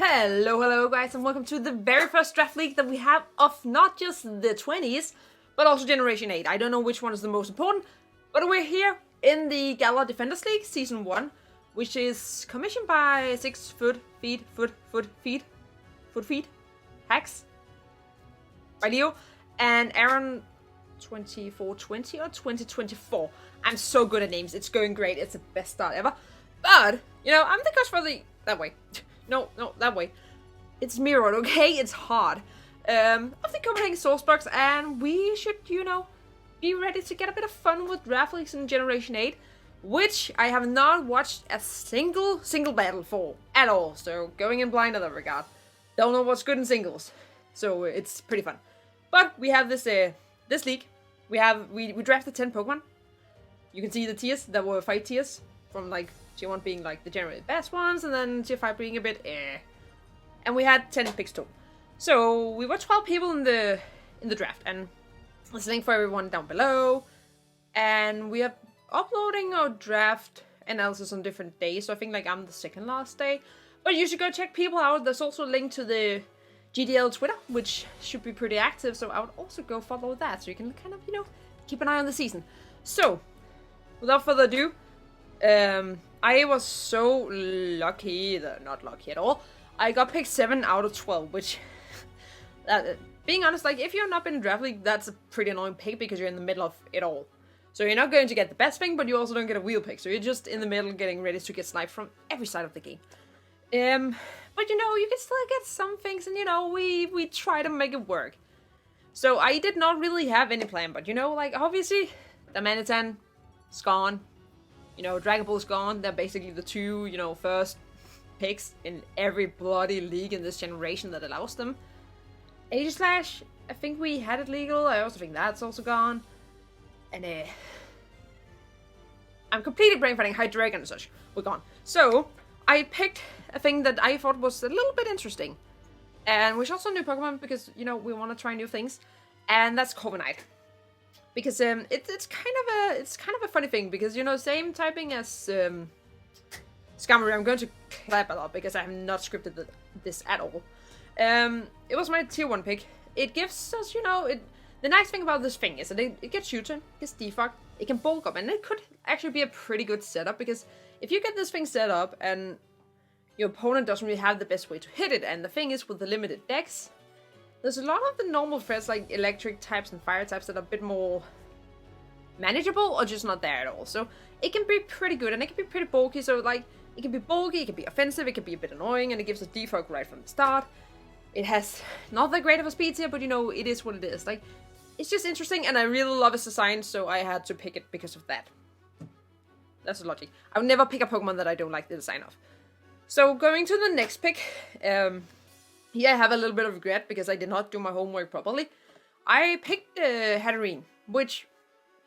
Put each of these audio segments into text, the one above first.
Hello guys, and welcome to the very first draft league that we have of not just the 20s, but also Generation 8. I don't know which one is the most important, but we're here in the Galar Defenders League Season 1, which is commissioned by 6 foot feet hacks by Leo and Aaron 2420 or 2024. I'm so good at names, it's going great, it's the best start ever. But, you know, I'm the coach for the... that way. No, that way. It's mirrored, okay? It's hard. Of the Copenhagen Sawsbucks, and we should, you know, be ready to get a bit of fun with draft leagues in Generation 8, which I have not watched a single battle for at all. So going in blind in that regard. Don't know what's good in singles. So it's pretty fun. But we have this this league. We drafted 10 Pokemon. You can see the tiers. There were 5 tiers from like Tier 1 being like the generally best ones, and then Tier 5 being a bit And we had 10 picks total. So we were 12 people in the draft, and there's a link for everyone down below. And we are uploading our draft analysis on different days, so I think like I'm the second last day. But you should go check people out. There's also a link to the GDL Twitter, which should be pretty active, so I would also go follow that, so you can kind of, you know, keep an eye on the season. So, without further ado, I was so lucky, not lucky at all. I got picked 7 out of 12, which, being honest, like, if you've not been in draft league, that's a pretty annoying pick because you're in the middle of it all. So you're not going to get the best thing, but you also don't get a wheel pick. So you're just in the middle getting ready to get sniped from every side of the game. But you know, you can still get some things, and you know, we try to make it work. So I did not really have any plan, but you know, like, obviously, the Manitan is gone. You know, Dragon Ball's gone. They're basically the two, you know, first picks in every bloody league in this generation that allows them. Aegislash, I think we had it legal. I also think that's also gone. And I'm completely brain farting. Hydreigon and such. We're gone. So I picked a thing that I thought was a little bit interesting, and which also a new Pokemon because, you know, we want to try new things, and that's Corviknight. Because it's kind of a funny thing, because, you know, same typing as Skarmory. I'm going to clap a lot because I have not scripted this at all. It was my tier 1 pick. It gives us, you know, the nice thing about this thing is that it gets U-turn, it gets defog, it can bulk up, and it could actually be a pretty good setup, because if you get this thing set up and your opponent doesn't really have the best way to hit it, and the thing is with the limited decks, there's a lot of the normal threats like electric types and fire types that are a bit more manageable or just not there at all. So it can be pretty good, and it can be pretty bulky. So like, it can be bulky, it can be offensive, it can be a bit annoying, and it gives a defog right from the start. It has not that great of a speed tier, but you know, it is what it is. Like, it's just interesting, and I really love its design, so I had to pick it because of that. That's the logic. I would never pick a Pokemon that I don't like the design of. So going to the next pick, here I have a little bit of regret because I did not do my homework properly. I picked Hatterene, which,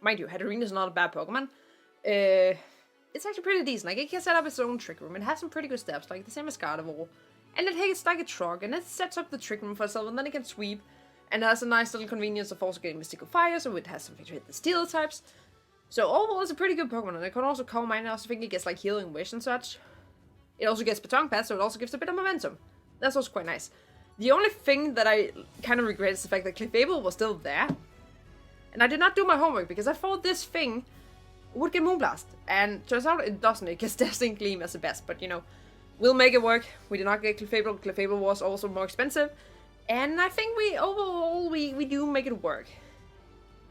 mind you, Hatterene is not a bad Pokemon. It's actually pretty decent. Like, it can set up its own Trick Room. It has some pretty good steps, like the same as Gardevoir. And it hits like a truck, and it sets up the Trick Room for itself, and then it can sweep. And it has a nice little convenience of also getting Mystical Fire, so it has something to hit the Steel types. So overall, it's a pretty good Pokemon, and it can also Calm Mind. I also think it gets like Healing Wish and such. It also gets Baton Pass, so it also gives a bit of momentum. That's also quite nice. The only thing that I kind of regret is the fact that Clefable was still there. And I did not do my homework because I thought this thing would get Moonblast. And turns out it doesn't. It gets Dazzling Gleam as the best. But, you know, we'll make it work. We did not get Clefable. Clefable was also more expensive. And I think overall we do make it work.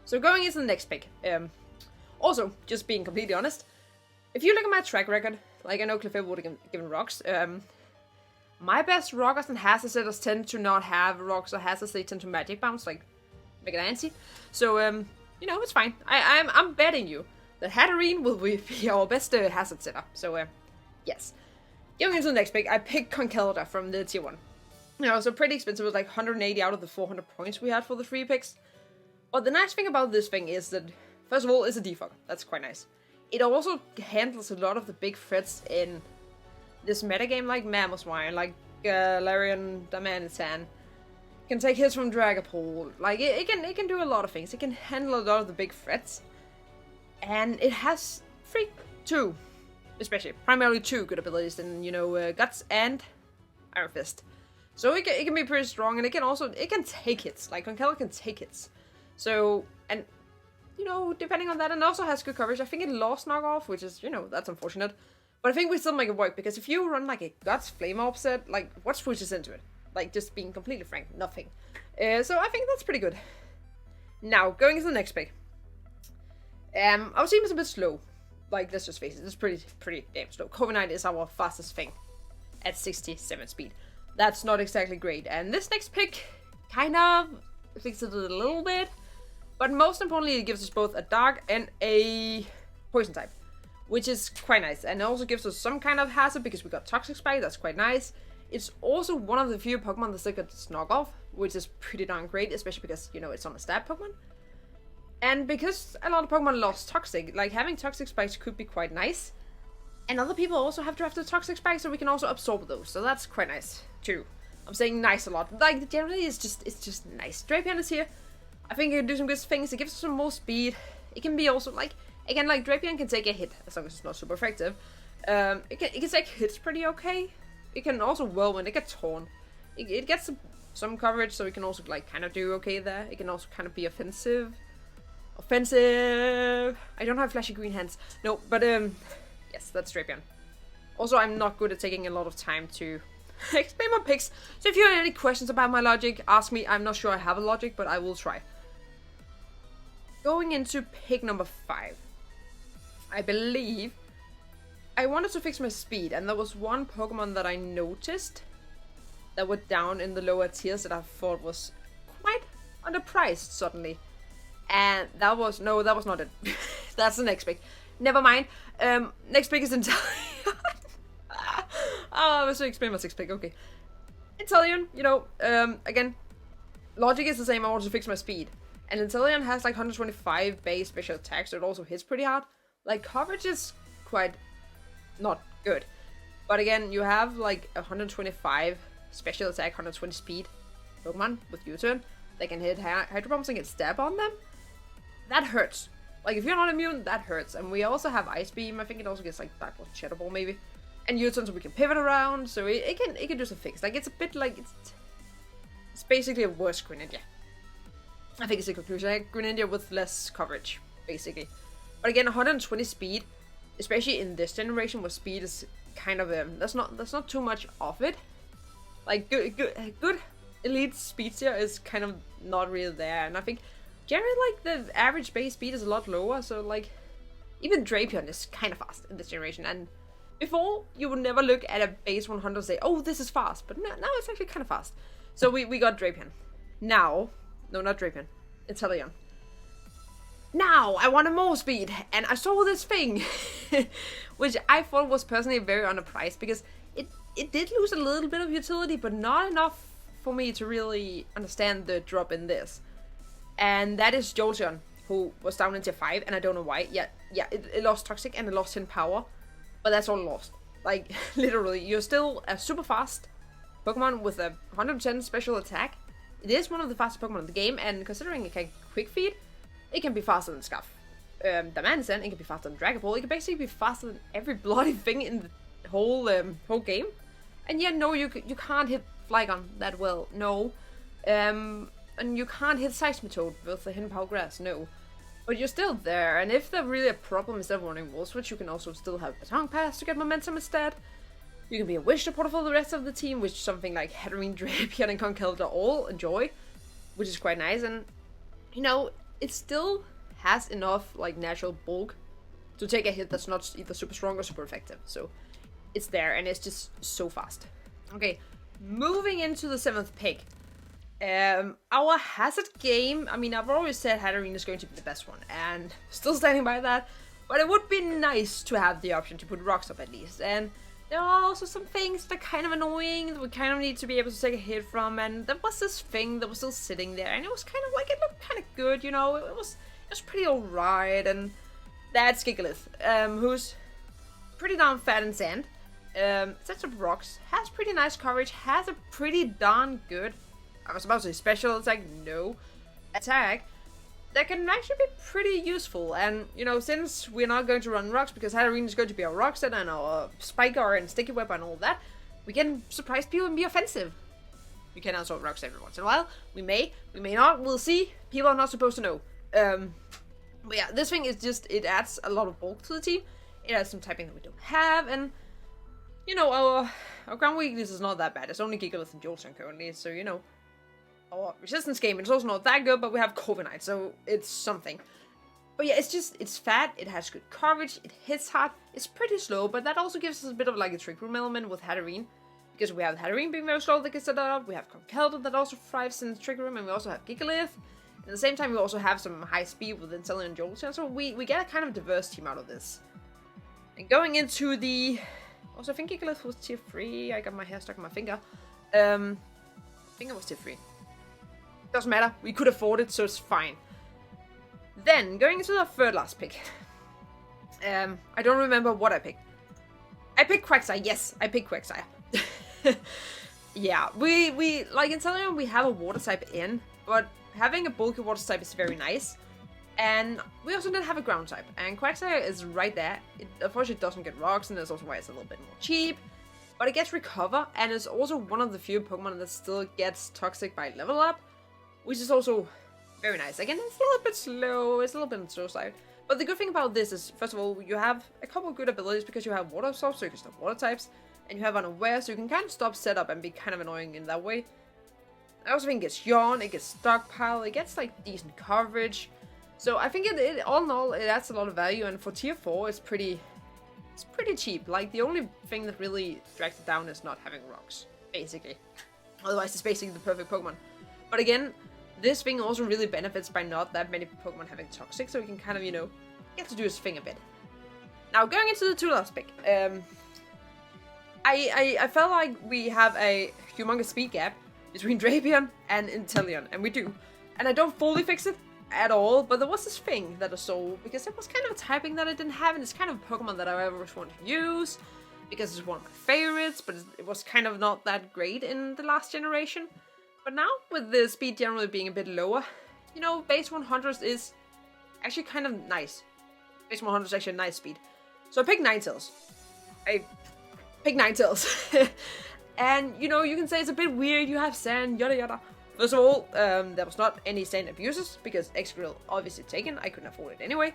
So going into the next pick. Also, just being completely honest, if you look at my track record, like, I know Clefable would have given rocks. My best rockers and hazard setters tend to not have rocks or hazards. They tend to magic bounce, like Mega Nancy. So, you know, it's fine. I'm betting you that Hatterene will be our best hazard setter. So, yes. Going into the next pick, I picked Conkeldurr from the tier 1. You know, so pretty expensive. It was like 180 out of the 400 points we had for the 3 picks. But the nice thing about this thing is that, first of all, it's a defog. That's quite nice. It also handles a lot of the big threats in this metagame, like Mamoswine, like Galarian Damanitan. Can take hits from Dragapult. Like, it can do a lot of things. It can handle a lot of the big threats. And it has two, especially, primarily 2 good abilities in, you know, Guts and Iron Fist. So it can be pretty strong, and it can take hits. Like, Conkeldurr can take hits. So, and, you know, depending on that, and it also has good coverage. I think it lost knockoff, which is, you know, that's unfortunate. But I think we still make it work, because if you run, like, a Guts Flame Orb set, like, what switches into it? Like, just being completely frank, nothing. So I think that's pretty good. Now, going into the next pick. Our team is a bit slow. Like, let's just face it, it's pretty damn slow. Copenhagen is our fastest thing at 67 speed. That's not exactly great. And this next pick kind of fixes it a little bit. But most importantly, it gives us both a dark and a poison type, which is quite nice. And it also gives us some kind of hazard because we got Toxic Spike. That's quite nice. It's also one of the few Pokemon that still gets knockoff, which is pretty darn great, especially because, you know, it's on a stab Pokemon. And because a lot of Pokemon lost Toxic, like, having Toxic Spikes could be quite nice. And other people also have drafted Toxic Spikes, so we can also absorb those. So that's quite nice, too. I'm saying nice a lot. Like, generally, it's just nice. Drapion is here. I think it can do some good things. It gives us some more speed. It can be also, like, again, like, Drapion can take a hit, as long as it's not super effective. It can take hits pretty okay. It can also whirlwind. It gets torn. It gets some coverage, so it can also, like, kind of do okay there. It can also kind of be offensive. Offensive! I don't have flashy green hands. No, but, yes, that's Drapion. Also, I'm not good at taking a lot of time to explain my picks. So if you have any questions about my logic, ask me. I'm not sure I have a logic, but I will try. Going into pick number 5. I believe I wanted to fix my speed, and there was one Pokemon that I noticed that were down in the lower tiers that I thought was quite underpriced suddenly. And that was not it. That's the next pick. Never mind. Next pick is Inteleon. I was to explain my 6th pick. Okay. Inteleon, you know, again, logic is the same. I want to fix my speed. And Inteleon has like 125 base special attack, so it also hits pretty hard. Like, coverage is quite not good. But again, you have like 125 special attack, 120 speed Pokemon with U-turn. They can hit Hydro Bombs and get stab on them. That hurts. Like, if you're not immune, that hurts. And we also have Ice Beam. I think it also gets like Dark Pulse, Shadow Ball maybe. And U-turn, so we can pivot around. So it can do some things. Like, it's a bit like it's basically a worse Greninja. I think it's a conclusion. Like Greninja with less coverage, basically. But again, 120 speed, especially in this generation where speed is kind of there's not too much of it. Like good elite speed tier is kind of not really there, and I think generally like the average base speed is a lot lower. So like even Drapion is kind of fast in this generation, and before you would never look at a base 100 and say, oh, this is fast, but now it's actually kind of fast. So we got Drapion. Now, no, not Drapion, Inteleon. Now I wanted more speed, and I saw this thing, which I thought was personally very underpriced because it did lose a little bit of utility, but not enough for me to really understand the drop in this. And that is Jolteon, who was down in tier 5, and I don't know why. Yeah, it lost Toxic and it lost 10 power, but that's all it lost. Like, literally, you're still a super fast Pokemon with a 110 special attack. It is one of the fastest Pokemon in the game, and considering it can quick feed, it can be faster than Scarf. Dynamax, it can be faster than Dragapult. It can basically be faster than every bloody thing in the whole game. And yeah, no, you can't hit Flygon that well, no. And you can't hit Seismitoad with the Hidden Power Grass, no. But you're still there, and if there's really a problem instead of running Wall Switch, you can also still have a Tongue Pass to get momentum instead. You can be a Wish Supporter for the rest of the team, which something like Hatterene, Drapion, and Conkeldurr all enjoy, which is quite nice. And, you know, it still has enough, like, natural bulk to take a hit that's not either super strong or super effective. So, it's there, and it's just so fast. Okay, moving into the 7th pick. Our hazard game, I mean, I've always said Hatterene is going to be the best one, and still standing by that, but it would be nice to have the option to put rocks up at least. And there are also some things that are kind of annoying that we kind of need to be able to take a hit from, and there was this thing that was still sitting there, and it was kind of like, it looked kind of good, you know, it was pretty alright. And that's Gigalith, who's pretty darn fat in sand, sets up rocks, has pretty nice coverage, has a pretty darn good, I was about to say special attack, no, attack, that can actually be pretty useful. And, you know, since we're not going to run rocks because Hatterene is going to be our rock set and our Spiker and Sticky Web and all that, we can surprise people and be offensive. We can also rocks every once in a while. We may not. We'll see. People are not supposed to know. But yeah, this thing is just, it adds a lot of bulk to the team. It adds some typing that we don't have, and you know, our ground weakness is not that bad. It's only Gigalith and Jolteon currently, so you know, our resistance game is also not that good, but we have Copenhagen, so it's something. But yeah, it's fat, it has good coverage, it hits hard, it's pretty slow, but that also gives us a bit of like a trick room element with Hatterene. Because we have Hatterene being very slow that gets set up, we have Conkeldurr that also thrives in the trick room, and we also have Gigalith. At the same time, we also have some high speed with Inteleon and Jolteon, so we get a kind of diverse team out of this. And going into the... Also, I think Gigalith was tier 3, I got my hair stuck in my finger. I think it was tier 3. Doesn't matter, we could afford it, so it's fine. Then, going into the third last pick. I don't remember what I picked. I picked Quagsire, yes, I picked Quagsire. Yeah, we like in Inteleon we have a water type in, but having a bulky water type is very nice. And we also didn't have a ground type, and Quagsire is right there. It unfortunately doesn't get rocks, and that's also why it's a little bit more cheap. But it gets recover, and it's also one of the few Pokemon that still gets toxic by level up, which is also very nice. Again, it's a little bit slow, it's a little bit on the slow side. But the good thing about this is, first of all, you have a couple of good abilities because you have water absorb, so you can stop water types, and you have unaware, so you can kind of stop setup and be kind of annoying in that way. I also think it gets yawn, it gets stockpile, it gets like decent coverage. So I think it all in all, it adds a lot of value, and for tier 4, it's pretty cheap. Like, the only thing that really drags it down is not having rocks, basically. Otherwise, it's basically the perfect Pokemon. But again, this thing also really benefits by not that many Pokemon having Toxic, so we can kind of, you know, get to do his thing a bit. Now, going into the 2 last pick, I felt like we have a humongous speed gap between Drapion and Inteleon, and we do. And I don't fully fix it at all, but there was this thing that I saw, because it was kind of a typing that I didn't have, and it's kind of a Pokemon that I always wanted to use, because it's one of my favorites, but it was kind of not that great in the last generation. But now, with the speed generally being a bit lower, you know, base 100 is actually kind of nice. Base 100 is actually a nice speed. So I picked Ninetales. And, you know, you can say it's a bit weird, you have sand, yada yada. First of all, there was not any sand abuses, because Excadrill obviously taken, I couldn't afford it anyway.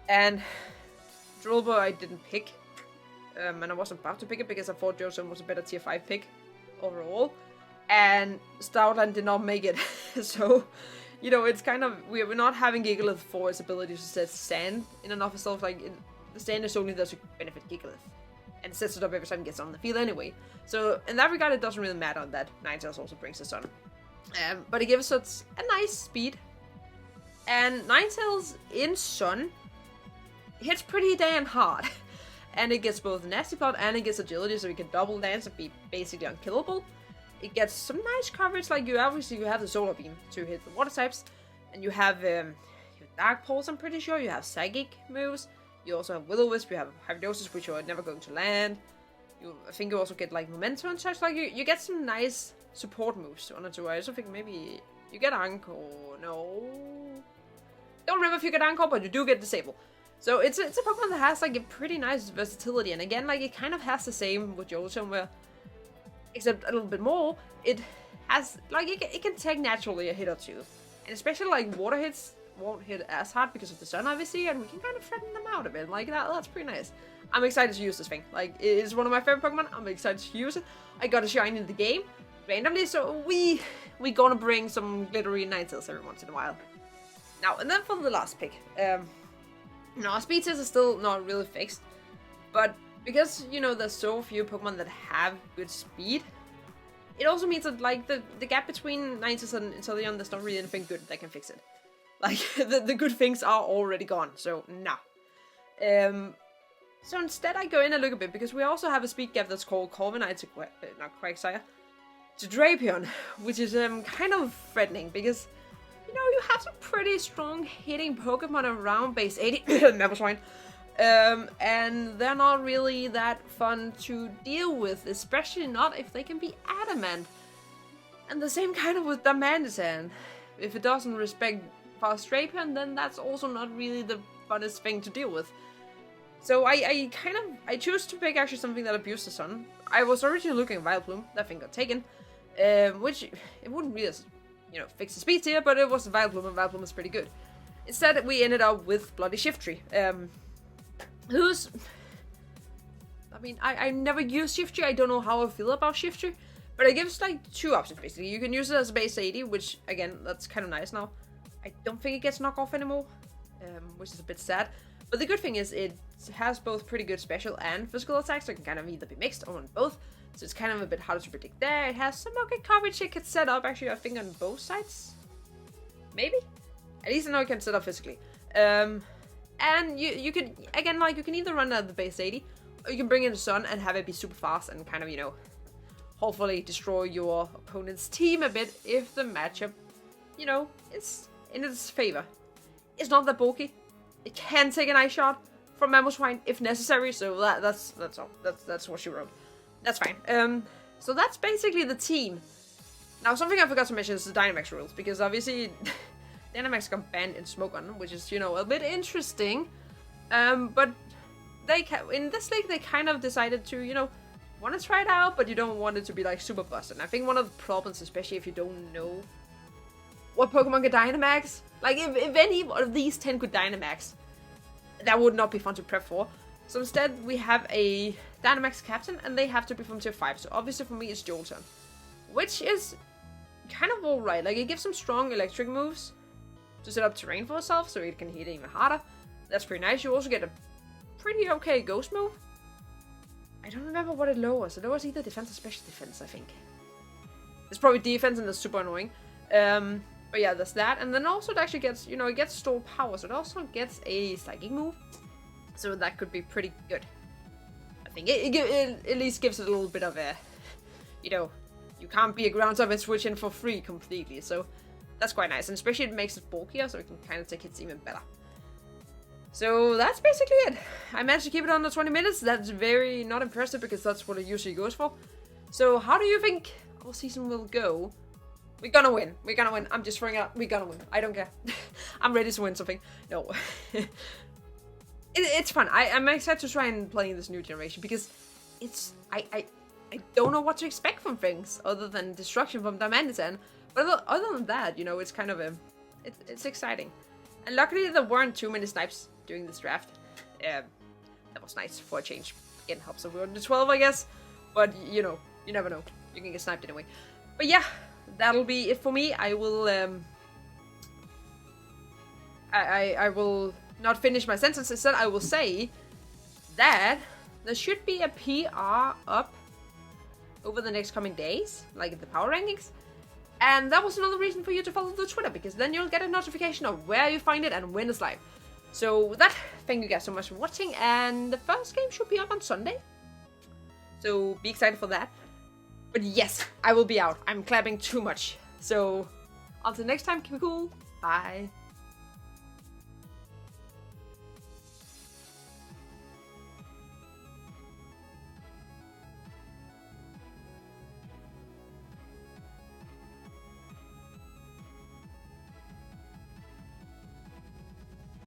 And Drillbur I didn't pick, and I wasn't about to pick it because I thought Jolteon was a better tier 5 pick overall. And Stoutland did not make it, so, you know, it's kind of, we're not having Gigalith for its ability to set sand in and of itself. Like, the sand is only there to benefit Gigalith, and it sets it up every time it gets on the field anyway. So, in that regard, it doesn't really matter that Ninetales also brings us on. But it gives us a nice speed. And Ninetales in Sun hits pretty damn hard. And it gets both Nasty Plot and it gets agility, so we can double dance and be basically unkillable. It gets some nice coverage, like you have the Solar Beam to hit the water types. And you have Dark Pulse, I'm pretty sure. You have Psychic moves. You also have Will-O-Wisp, you have Hypnosis, which you're never going to land. I think you also get like Momentum and such. Like you get some nice support moves to 1 or 2. I also think maybe you get Anchor. No, don't remember if you get Anchor, but you do get Disable. So it's a Pokemon that has like a pretty nice versatility, and again, like it kind of has the same with Jolteon, where except a little bit more. It has like it can take naturally a hit or two, and especially like water hits won't hit as hard because of the sun, obviously, and we can kind of threaten them out a bit. Like that's pretty nice. I'm excited to use this thing. Like, it is one of my favorite Pokemon. I'm excited to use it. I got a shiny in the game randomly, so we gonna bring some glittery Ninetales every once in a while. Now, and then for the last pick, our speed test is still not really fixed, but because, you know, there's so few Pokemon that have good speed, it also means that, like, the gap between Ninetales and Inteleon, there's not really anything good that can fix it. Like, the good things are already gone, so nah. So instead I go in and look a bit, because we also have a speed gap that's called Corviknight to Quagsire to Drapion, which is kind of threatening, because, you know, you have some pretty strong hitting Pokemon around base 80, Mappleswine, and they're not really that fun to deal with, especially not if they can be adamant. And the same kind of with Damandizan. If it doesn't respect fast Drapion, then that's also not really the funnest thing to deal with. So I choose to pick actually something that abused the sun. I was originally looking at Vileplume, that thing got taken, which it wouldn't really, fix the speed here, but it was Vileplume, and Vileplume is pretty good. Instead, we ended up with Bloody Shiftry, who's, I mean, I never used Shiftry. I don't know how I feel about Shiftry, but it gives like 2 options basically. You can use it as a base 80, which again, that's kind of nice now. I don't think it gets knocked off anymore, which is a bit sad. But the good thing is it has both pretty good special and physical attacks, so it can kind of either be mixed or on both. So it's kind of a bit harder to predict there. It has some okay coverage it can set up, actually, I think on both sides. Maybe? At least I know it can set up physically. And you can, again, like, you can either run at the base 80, or you can bring in the sun and have it be super fast and kind of, hopefully destroy your opponent's team a bit if the matchup, is in its favor. It's not that bulky. It can take an ice shot from Mamoswine if necessary, so that's all. That's what she wrote. That's fine. So that's basically the team. Now, something I forgot to mention is the Dynamax rules, because obviously Dynamax got banned in Smogon, which is, a bit interesting. But in this league, they kind of decided to, want to try it out, but you don't want it to be, like, super busted. And I think one of the problems, especially if you don't know what Pokemon could Dynamax, like, if any of these 10 could Dynamax, that would not be fun to prep for. So instead, we have a Dynamax captain, and they have to be from tier 5. So obviously for me, it's Jolteon, which is kind of alright. Like, it gives some strong electric moves to set up terrain for itself, so it can hit even harder. That's pretty nice. You also get a pretty okay ghost move. I don't remember what it lowers. It lowers either defense or special defense, I think. It's probably defense, and that's super annoying. But yeah, there's that. And then also it actually gets, it gets stored power. So it also gets a psychic move. So that could be pretty good. I think it at least gives it a little bit of a, you can't be a ground type and switch in for free completely. So that's quite nice. And especially it makes it bulkier, so it can kind of take hits even better. So that's basically it. I managed to keep it under 20 minutes. That's very not impressive because that's what it usually goes for. So how do you think our season will go? We're gonna win. We're gonna win. I'm just throwing it out. We're gonna win. I don't care. I'm ready to win something. No. It's fun. I'm excited to try and play this new generation because it's... I don't know what to expect from things other than destruction from Diamantizan. But other than that, it's kind of it's exciting. And luckily there weren't too many snipes during this draft. That was nice for a change. Again, helps that we're on the 12, I guess. But, you never know. You can get sniped anyway. But yeah, that'll be it for me. I will, I will not finish my sentence. Instead, I will say that there should be a PR up over the next coming days, like the power rankings. And that was another reason for you to follow the Twitter, because then you'll get a notification of where you find it and when it's live. So with that, thank you guys so much for watching, and the first game should be up on Sunday. So be excited for that. But yes, I will be out. I'm clapping too much. So until next time, keep it cool. Bye.